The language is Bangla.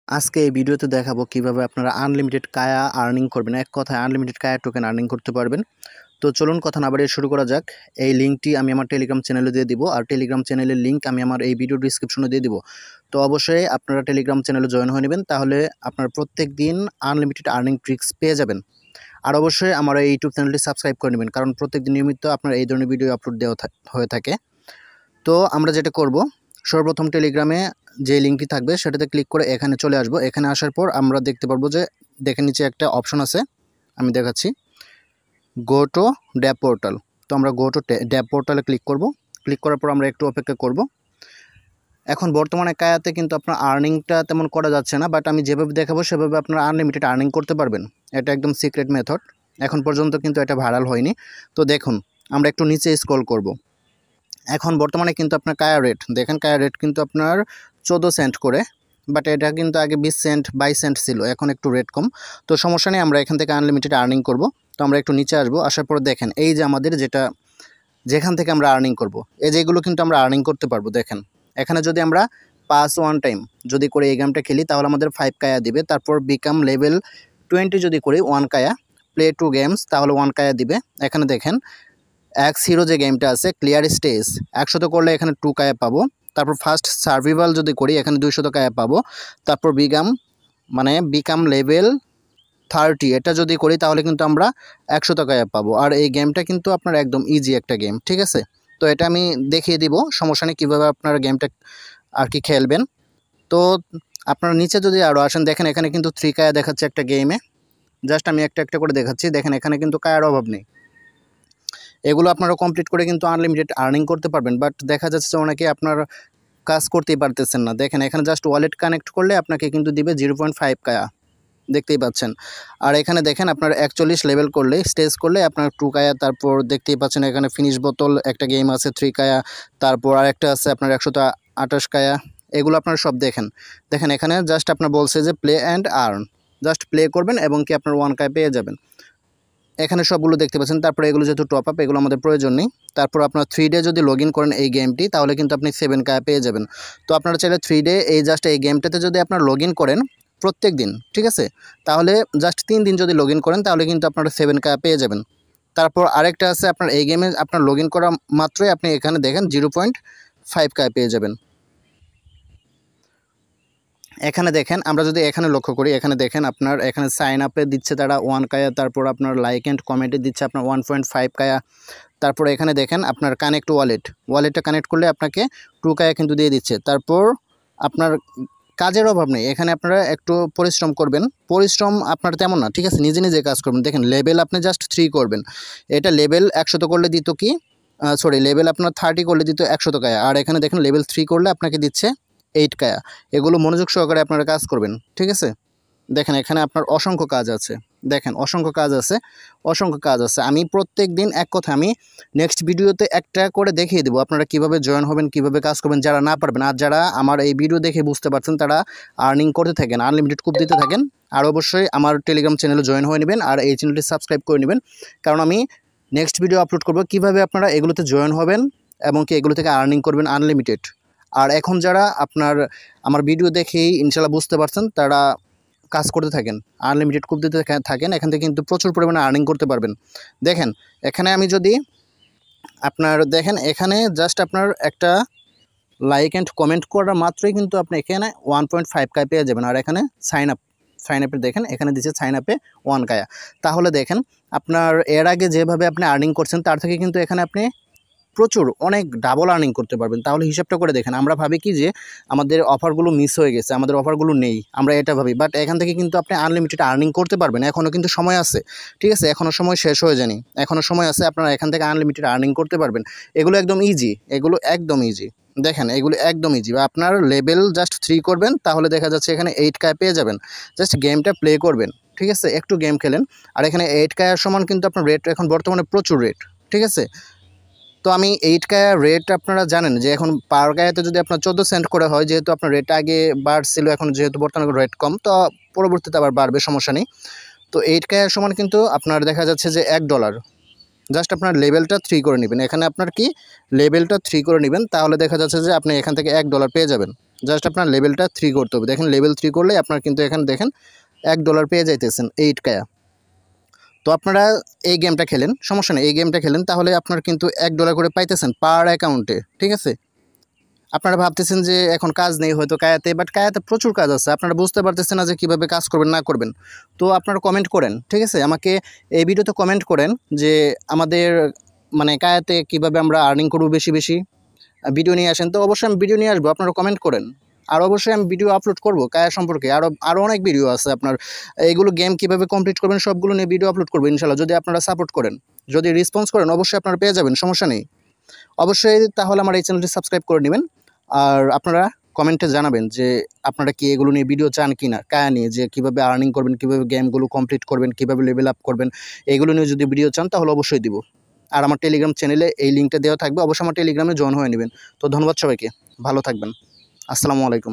আজকে এই ভিডিওতে দেখাবো কিভাবে আপনারা আনলিমিটেড কায়া আর্নিং করবেন। এক কথায় আনলিমিটেড কায়া টোকেন আর্নিং করতে পারবেন। তো চলুন কথা না বাড়িয়ে শুরু করা যাক। এই লিঙ্কটি আমি আমার টেলিগ্রাম চ্যানেলে দিয়ে দিব, আর টেলিগ্রাম চ্যানেলের লিঙ্ক আমি আমার এই ভিডিও ডিসক্রিপশনে দিয়ে দিব। তো অবশ্যই আপনারা টেলিগ্রাম চ্যানেলে জয়েন হয়ে নেবেন, তাহলে আপনার প্রত্যেক দিন আনলিমিটেড আর্নিং ট্রিক্স পেয়ে যাবেন। আর অবশ্যই আমার এই ইউটিউব চ্যানেলটি সাবস্ক্রাইব করে নেবেন, কারণ প্রত্যেকদিন নিয়মিত আপনার এই ধরনের ভিডিও আপলোড দেওয়া হয়ে থাকে। তো আমরা যেটা করব, সর্বপ্রথম টেলিগ্রামে যে লিঙ্কটি থাকবে সেটাতে ক্লিক করে এখানে চলে আসব। এখানে আসার পর আমরা দেখতে পারবো যে দেখে নিচে একটা অপশন আছে, আমি দেখাচ্ছি, গো টু ড্যাপ পোর্টাল। তো আমরা গো টু ড্যাপ পোর্টালে ক্লিক করব। ক্লিক করার পর আমরা একটু অপেক্ষা করব। এখন বর্তমানে কায়াতে কিন্তু আপনার আর্নিংটা তেমন করা যাচ্ছে না, বাট আমি যেভাবে দেখাবো সেভাবে আপনারা আনলিমিটেড আর্নিং করতে পারবেন। এটা একদম সিক্রেট মেথড, এখন পর্যন্ত কিন্তু এটা ভাইরাল হয়নি। তো দেখুন, আমরা একটু নিচে স্ক্রল করব। এখন বর্তমানে কিন্তু আপনার কায়া রেট দেখেন, কায়া রেট কিন্তু আপনার 14 সেন্ট করে, বাট এটা কিন্তু আগে 20 সেন্ট 22 সেন্ট ছিল, এখন একটু রেট কম। তো সমস্যা নেই, আমরা এখান থেকে আনলিমিটেড আর্নিং করব। তো আমরা একটু নিচে আসবো, আসার পর দেখেন এই যে আমাদের যেখান থেকে আমরা আর্নিং করব, এই যেগুলো কিন্তু আমরা আর্নিং করতে পারবো। দেখেন এখানে যদি আমরা পাস ওয়ান টাইম যদি করে এই গেমটা খেলি, তাহলে আমাদের 5 কায়া দিবে। তারপর বিকাম লেভেল 20 যদি করি 1 কায়া, প্লে 2 গেমস তাহলে 1 কায়া দিবে। এখানে দেখেন এক্স হিরো যে গেমটা আছে, ক্লিয়ার স্টেজ 100 করলে এখানে 2 কায়া পাবো। তারপর ফার্স্ট সার্ভাইভাল যদি করি এখানে 200 কায়া পাবো। তারপর বিকাম লেভেল 30 এটা যদি করি তাহলে কিন্তু আমরা 100 কায়া পাবো। আর এই গেমটা কিন্তু আপনার একদম ইজি একটা গেম, ঠিক আছে। তো এটা আমি দেখিয়ে দিব, সমস্যা নেই কীভাবে আপনারা গেমটা আর কি খেলবেন। তো আপনারা নিচে যদি আরও আসেন, দেখেন এখানে কিন্তু 3 কায়া দেখাচ্ছে একটা গেমে। জাস্ট আমি একটা একটা করে দেখাচ্ছি। দেখেন এখানে কিন্তু কায়ার অভাব নেই, এগুলো আপনারা কমপ্লিট করে কিন্তু আনলিমিটেড আর্নিং করতে পারবেন। বাট দেখা যাচ্ছে অনেকে আপনার কাজ করতেই পারতেছেন না। দেখেন এখানে জাস্ট ওয়ালেট কানেক্ট করলে আপনাকে কিন্তু দিবে 0.5 কায়া, দেখতেই পাচ্ছেন। আর এখানে দেখেন আপনার 41 লেভেল করলে স্টেজ করলে আপনার 2 কায়া। তারপর দেখতেই পাচ্ছেন এখানে ফিনিশ বোতল একটা গেম আছে 3 কায়া। তারপর আরেকটা আছে আপনার 128 কায়া। এগুলো আপনারা সব দেখেন। দেখেন এখানে জাস্ট আপনার বলছে যে play and earn, just play করবেন এবং কি আপনার 1 কায়া পেয়ে যাবেন। এখানে সবগুলো দেখতে পাচ্ছেন। তারপরে এগুলো যেহেতু টপ আপ, এগুলো আমাদের প্রয়োজন নেই। তারপর আপনার 3 ডে যদি লগ ইন করেন এই গেমটি, তাহলে কিন্তু আপনি 7 কায়া পেয়ে যাবেন। তো আপনারা চাইলে 3 ডে এই গেমটাতে যদি আপনার লগ ইন করেন প্রত্যেক দিন, ঠিক আছে, তাহলে জাস্ট 3 দিন যদি লগ ইন করেন তাহলে কিন্তু আপনারা 7 কায়া পেয়ে যাবেন। তারপর আরেকটা আছে, আপনার এই গেমে আপনার লগ ইন করা মাত্রই আপনি এখানে দেখেন 0.5 কায়া পেয়ে যাবেন। এখানে দেখেন, আমরা যদি এখানে লক্ষ্য করি, এখানে দেখেন আপনার এখানে সাইন আপে দিচ্ছে তারা 1 কায়া। তারপর আপনার লাইক অ্যান্ড কমেন্টে দিচ্ছে আপনার 1.5 কায়া। তারপর এখানে দেখেন আপনার কানেক্ট ওয়ালেটটা কানেক্ট করলে আপনাকে 2 কায়া কিন্তু দিয়ে দিচ্ছে। তারপর আপনার কাজের অভাব নেই, এখানে আপনারা একটু পরিশ্রম করবেন। পরিশ্রম আপনার তেমন না, ঠিক আছে, নিজে নিজে কাজ করবেন। দেখেন লেভেল আপনি জাস্ট 3 করবেন, এটা লেভেল 100 করলে দিত কি লেভেল আপনার 30 করলে দিত 100 কায়া। আর এখানে দেখেন লেভেল 3 করলে আপনাকে দিচ্ছে 8 কায়া। এগুলো মনোযোগ সহকারে আপনারা কাজ করবেন, ঠিক আছে। দেখেন এখানে আপনার অসংখ্য কাজ আছে, দেখেন অসংখ্য কাজ আছে। আমি প্রত্যেক দিন এক কথা আমি নেক্সট ভিডিওতে একটা করে দেখিয়ে দেবো আপনারা কিভাবে জয়েন হবেন, কিভাবে কাজ করবেন, যারা না পারবেন। আর যারা আমার এই ভিডিও দেখে বুঝতে পারছেন তারা আর্নিং করতে থাকেন, আনলিমিটেড কুপ দিতে থাকেন। আর অবশ্যই আমার টেলিগ্রাম চ্যানেলে জয়েন হয়ে নেবেন, আর এই চ্যানেলটি সাবস্ক্রাইব করে নেবেন, কারণ আমি নেক্সট ভিডিও আপলোড করব কিভাবে আপনারা এগুলোতে জয়েন হবেন এবং কি এগুলো থেকে আর্নিং করবেন আনলিমিটেড। আর এখন যারা আপনার আমার ভিডিও দেখেই ইনশাল্লাহ বুঝতে পারছেন, তারা কাজ করতে থাকেন, আনলিমিটেড কুপ দিতে থাকেন, এখান থেকে কিন্তু প্রচুর পরিমাণে আর্নিং করতে পারবেন। দেখেন এখানে আমি যদি আপনার দেখেন, এখানে জাস্ট আপনার একটা লাইক অ্যান্ড কমেন্ট করার মাত্রই কিন্তু আপনি এখানে 1.5 কায়া পেয়ে যাবেন। আর এখানে সাইন আপে দেখেন এখানে দিচ্ছে সাইন আপে 1 কায়া। তাহলে দেখেন আপনার এর আগে যেভাবে আপনি আর্নিং করছেন তার থেকে কিন্তু এখানে আপনি প্রচুর অনেক ডাবল আর্নিং করতে পারবেন। তাহলে হিসাবটা করে দেখেন, আমরা ভাবি কি যে আমাদের অফারগুলো মিস হয়ে গেছে, আমাদের অফারগুলো নেই, আমরা এটা ভাবি। বাট এখান থেকে কিন্তু আপনি আনলিমিটেড আর্নিং করতে পারবেন, এখনও কিন্তু সময় আছে, ঠিক আছে, এখনও সময় শেষ হয়ে যায়নি, এখনও সময় আছে, আপনারা এখান থেকে আনলিমিটেড আর্নিং করতে পারবেন। এগুলো একদম ইজি, দেখেন এগুলো একদম ইজি। আপনার লেভেল জাস্ট 3 করবেন, তাহলে দেখা যাচ্ছে এখানে 8 কায়া পেয়ে যাবেন। জাস্ট গেমটা প্লে করবেন, ঠিক আছে, একটু গেম খেলেন। আর এখানে 8 কায়ার সমান কিন্তু আপনার রেট এখন বর্তমানে প্রচুর রেট, ঠিক আছে। তো আমি 8 কায়া রেট আপনারা জানেন যে এখন পার কায়াতে যদি আপনার 14 সেন্ট করে হয়, যেহেতু আপনার রেট আগে বাড়ছিল, এখন যেহেতু বর্তমানে রেট কম, তো পরবর্তীতে আবার বাড়বে, সমস্যা নেই। তো 8 কায়ার সমান কিন্তু আপনার দেখা যাচ্ছে যে $1। জাস্ট আপনার লেভেলটা 3 করে নেবেন, এখানে আপনার কি লেভেলটা 3 করে নেবেন, তাহলে দেখা যাচ্ছে যে আপনি এখান থেকে $1 পেয়ে যাবেন। জাস্ট আপনার লেভেলটা 3 করতে হবে। দেখেন লেভেল 3 করলে আপনার কিন্তু এখানে দেখেন $1 পেয়ে যাইতেছেন 8 কায়া। তো আপনারা এই গেমটা খেলেন, সমস্যা নেই, এই গেমটা খেলেন তাহলে আপনার কিন্তু $1 করে পাইতেছেন পার অ্যাকাউন্টে, ঠিক আছে? আপনারা ভাবতেছেন যে এখন কাজ নেই হয়তো কায়াতে, বাট কায়াতে প্রচুর কাজ আছে। আপনারা বুঝতে পারতেছেন না যে কীভাবে কাজ করবেন না করবেন। তো আপনারা কমেন্ট করেন, ঠিক আছে? আমাকে এই ভিডিওতে কমেন্ট করেন যে আমাদের মানে কায়াতে কীভাবে আমরা আর্নিং করবো বেশি বেশি, ভিডিও নিয়ে আসেন। তো অবশ্যই আমি ভিডিও নিয়ে আসবো, আপনারা কমেন্ট করেন। আর অবশ্যই আমি ভিডিও আপলোড করব কায়া সম্পর্কে, আরও অনেক ভিডিও আছে আপনার। এইগুলো গেম কীভাবে কমপ্লিট করবেন সবগুলো নিয়ে ভিডিও আপলোড করবো ইনশাল্লাহ, যদি আপনারা সাপোর্ট করেন, যদি রেসপন্স করেন অবশ্যই আপনারা পেয়ে যাবেন, সমস্যা নেই। অবশ্যই তাহলে আমার এই চ্যানেলটি সাবস্ক্রাইব করে নেবেন। আর আপনারা কমেন্টে জানাবেন যে আপনারা কি এগুলো নিয়ে ভিডিও চান কি না, কায়া নিয়ে যে কীভাবে আর্নিং করবেন, কীভাবে গেমগুলো কমপ্লিট করবেন, কীভাবে লেভেল আপ করবেন, এগুলো নিয়ে যদি ভিডিও চান তাহলে অবশ্যই দিব। আর আমার টেলিগ্রাম চ্যানেলে এই লিঙ্কটা দেওয়া থাকবে, অবশ্যই আমার টেলিগ্রামে জয়েন হয়ে নেবেন। তো ধন্যবাদ সবাইকে, ভালো থাকবেন। আসসালামু আলাইকুম।